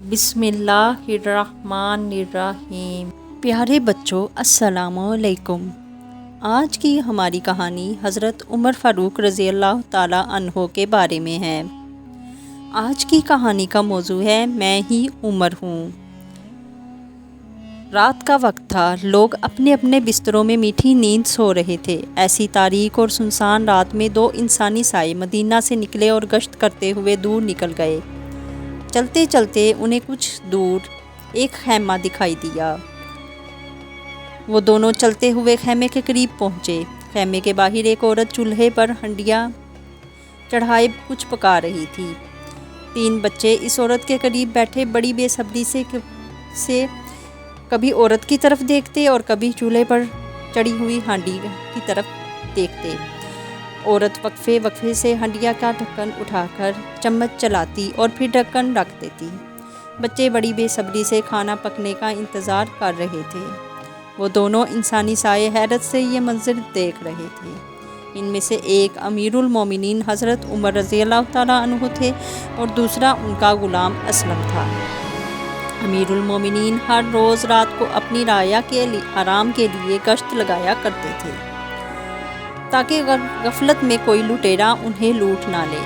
बिस्मिल्लाहिर्रहमानिर्रहीम। प्यारे बच्चों, अस्सलामुअलैकुम। आज की हमारी कहानी हज़रत उमर फ़ारूक रज़ी अल्लाह ताला अन्हो के बारे में है। आज की कहानी का मौजू है मैं ही उमर हूँ। रात का वक्त था। लोग अपने अपने बिस्तरों में मीठी नींद सो रहे थे। ऐसी तारीक और सुनसान रात में दो इंसानी साए मदीना से निकले और गश्त करते हुए दूर निकल गए। चलते चलते उन्हें कुछ दूर एक खैमा दिखाई दिया। वो दोनों चलते हुए खैमे के करीब पहुँचे। खैमे के बाहर एक औरत चूल्हे पर हंडिया चढ़ाए कुछ पका रही थी। 3 बच्चे इस औरत के करीब बैठे बड़ी बेसब्री से कभी औरत की तरफ देखते और कभी चूल्हे पर चढ़ी हुई हांडी की तरफ देखते। औरत वक्फे वक्फे से हंडिया का ढक्कन उठाकर चम्मच चलाती और फिर ढक्कन रख देती। बच्चे बड़ी बेसब्री से खाना पकने का इंतज़ार कर रहे थे। वो दोनों इंसानी साए हैरत से ये मंजर देख रहे थे। इनमें से एक अमीरुल मोमिनीन हज़रत उमर रज़ी अल्लाह ताला अन्हु थे और दूसरा उनका ग़ुलाम असलम था। अमीरुल मोमिनीन हर रोज़ रात को अपनी राया के आराम के लिए गश्त लगाया करते थे ताकि गफलत में कोई लुटेरा उन्हें लूट ना ले।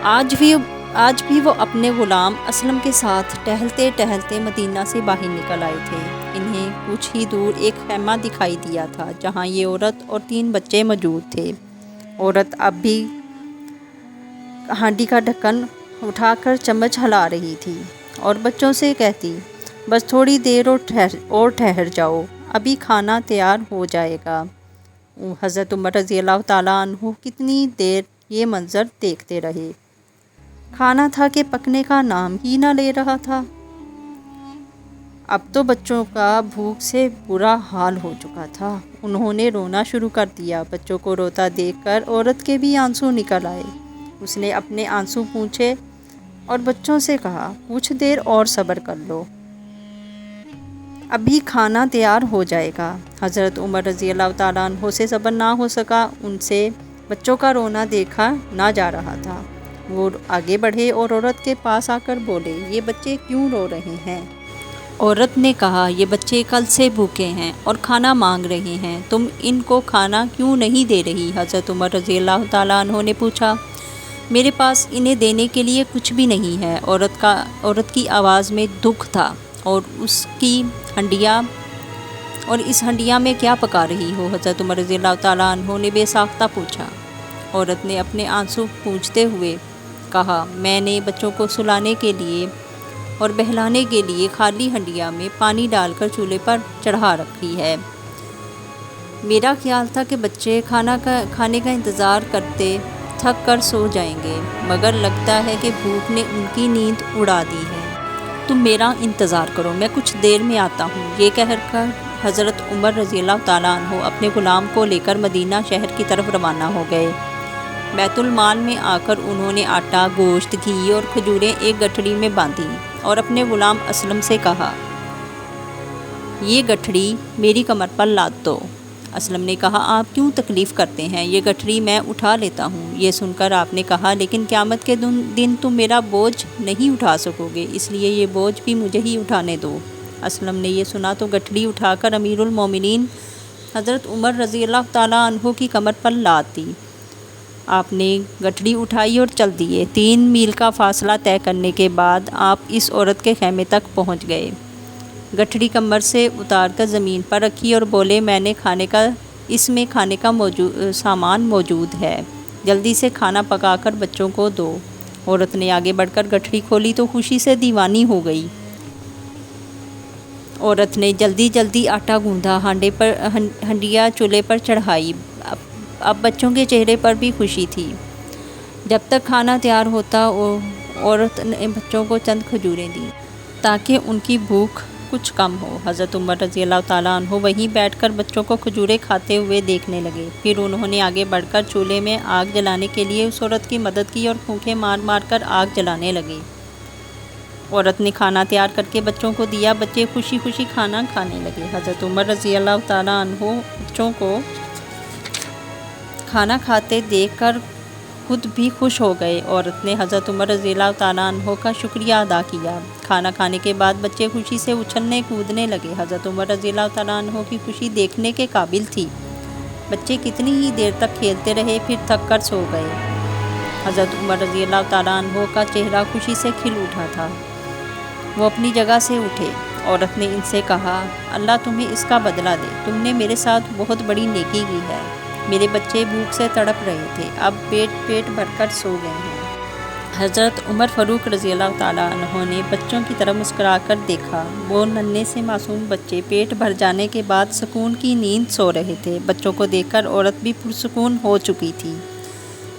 आज भी वो अपने ग़ुलाम असलम के साथ टहलते टहलते मदीना से बाहर निकल आए थे। इन्हें कुछ ही दूर एक खैमा दिखाई दिया था जहाँ ये औरत और 3 बच्चे मौजूद थे। औरत अब भी हांडी का ढक्कन उठाकर चम्मच हिला रही थी और बच्चों से कहती, बस थोड़ी देर और ठहर जाओ, अभी खाना तैयार हो जाएगा। हज़रत उमर रज़ी अल्लाह ताला अन्हु कितनी देर ये मंज़र देखते रहे। खाना था कि पकने का नाम ही ना ले रहा था। अब तो बच्चों का भूख से बुरा हाल हो चुका था। उन्होंने रोना शुरू कर दिया। बच्चों को रोता देखकर औरत के भी आंसू निकल आए। उसने अपने आंसू पूंछे और बच्चों से कहा, कुछ देर और सब्र कर लो, अभी खाना तैयार हो जाएगा। हज़रत उमर रज़ी अल्लाह ताला अन्हु से सब्र ना हो सका। उनसे बच्चों का रोना देखा ना जा रहा था। वो आगे बढ़े और औरत के पास आकर बोले, ये बच्चे क्यों रो रहे हैं? औरत ने कहा, ये बच्चे कल से भूखे हैं और खाना मांग रहे हैं, तुम इनको खाना क्यों नहीं दे रही? हज़रत उमर रज़ी अल्लाह ताला अन्हु ने पूछा, मेरे पास इन्हें देने के लिए कुछ भी नहीं है। औरत की आवाज़ में दुख था। और उसकी हंडिया और इस हंडिया में क्या पका रही हो? हज़रत उमर रज़ी अल्लाह ताला अन्हु ने बेसाख्ता पूछा। औरत ने अपने आंसू पोंछते हुए कहा, मैंने बच्चों को सुलाने के लिए और बहलाने के लिए खाली हंडिया में पानी डालकर चूल्हे पर चढ़ा रखी है। मेरा ख्याल था कि बच्चे खाने का इंतज़ार करते थक कर सो जाएंगे, मगर लगता है कि भूख ने उनकी नींद उड़ा दी है। तुम मेरा इंतज़ार करो, मैं कुछ देर में आता हूँ। ये कहकर हज़रत उमर रज़ी अल्लाह ताला अन्हु अपने ग़ुलाम को लेकर मदीना शहर की तरफ रवाना हो गए। बैतुल माल में आकर उन्होंने आटा, गोश्त, घी और खजूरें एक गठड़ी में बांधी और अपने ग़ुलाम असलम से कहा, ये गठड़ी मेरी कमर पर लाद दो। असलम ने कहा, आप क्यों तकलीफ़ करते हैं, ये गठड़ी मैं उठा लेता हूँ। ये सुनकर आपने कहा, लेकिन क़यामत के दिन तुम मेरा बोझ नहीं उठा सकोगे, इसलिए ये बोझ भी मुझे ही उठाने दो। असलम ने ये सुना तो गठड़ी उठाकर अमीरुल मोमिनीन हज़रत उमर रज़ी अल्लाह ताला अन्हु की कमर पर लाद दी। आपने गठड़ी उठाई और चल दिए। 3 मील का फ़ासला तय करने के बाद आप इस औरत के खैमे तक पहुँच गए। गठड़ी कमर से उतारकर ज़मीन पर रखी और बोले, इसमें खाने का सामान मौजूद है, जल्दी से खाना पकाकर बच्चों को दो। औरत ने आगे बढ़कर गठड़ी खोली तो खुशी से दीवानी हो गई। औरत ने जल्दी जल्दी आटा गूंधा, हंडिया चूल्हे पर चढ़ाई। अब बच्चों के चेहरे पर भी खुशी थी। जब तक खाना तैयार होता औरत ने बच्चों को चंद खजूरें दी ताकि उनकी भूख कुछ कम हो। हज़रत उमर रज़ी अल्लाह ताला अन्हु वहीं बैठकर बच्चों को खजूरें खाते हुए देखने लगे। फिर उन्होंने आगे बढ़कर चूल्हे में आग जलाने के लिए उस औरत की मदद की और फूंके मार मार कर आग जलाने लगे। औरत ने खाना तैयार करके बच्चों को दिया। बच्चे खुशी खुशी खाना खाने लगे। हज़रत उमर रज़ी अल्लाह ताला अन्हु बच्चों को खाना खाते देखकर خود بھی خوش ہو گئے۔ عورت نے حضرت عمر رضی اللہ تعالیٰ عنہ کا شکریہ ادا کیا۔ کھانا کھانے کے بعد بچے خوشی سے اچھلنے کودنے لگے۔ حضرت عمر رضی اللہ تعالیٰ عنہ کی خوشی دیکھنے کے قابل تھی۔ بچے کتنی ہی دیر تک کھیلتے رہے، پھر تھک کر سو گئے۔ حضرت عمر رضی اللہ تعالیٰ عنہ کا چہرہ خوشی سے کھل اٹھا تھا۔ وہ اپنی جگہ سے اٹھے۔ عورت نے ان سے کہا، اللہ تمہیں اس کا بدلہ دے، تم نے میرے ساتھ بہت بڑی نیکی کی ہے۔ میرے بچے بھوک سے تڑپ رہے تھے، اب پیٹ بھر کر سو گئے ہیں۔ حضرت عمر فاروق رضی اللہ تعالیٰ عنہ نے بچوں کی طرف مسکرا کر دیکھا۔ وہ ننھے سے معصوم بچے پیٹ بھر جانے کے بعد سکون کی نیند سو رہے تھے۔ بچوں کو دیکھ کر عورت بھی پرسکون ہو چکی تھی۔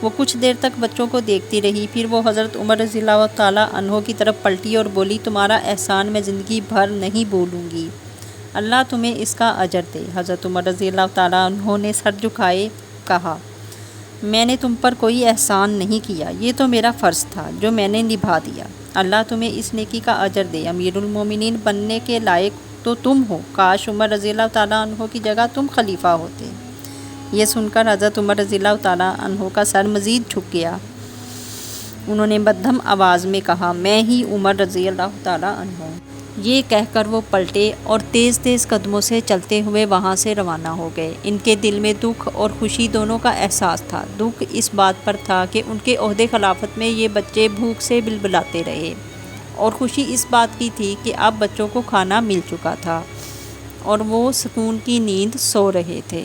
وہ کچھ دیر تک بچوں کو دیکھتی رہی، پھر وہ حضرت عمر رضی اللہ تعالیٰ عنہ کی طرف پلٹی اور بولی، تمہارا احسان میں زندگی بھر نہیں بھولوں گی، اللہ تمہیں اس کا اجر دے۔ حضرت عمر رضی اللہ تعالیٰ عنہ نے سر جھکائے کہا، میں نے تم پر کوئی احسان نہیں کیا، یہ تو میرا فرض تھا جو میں نے نبھا دیا، اللہ تمہیں اس نیکی کا اجر دے۔ امیر المومنین بننے کے لائق تو تم ہو، کاش عمر رضی اللہ تعالیٰ عنہ کی جگہ تم خلیفہ ہوتے۔ یہ سن کر حضرت عمر رضی اللہ تعالیٰ عنہ کا سر مزید جھک گیا۔ انہوں نے مدھم آواز میں کہا، میں ہی عمر رضی اللہ تعالیٰ عنہ۔ یہ کہہ کر وہ پلٹے اور تیز تیز قدموں سے چلتے ہوئے وہاں سے روانہ ہو گئے۔ ان کے دل میں دکھ اور خوشی دونوں کا احساس تھا۔ دکھ اس بات پر تھا کہ ان کے عہدے خلافت میں یہ بچے بھوک سے بلبلاتے رہے، اور خوشی اس بات کی تھی کہ اب بچوں کو کھانا مل چکا تھا اور وہ سکون کی نیند سو رہے تھے۔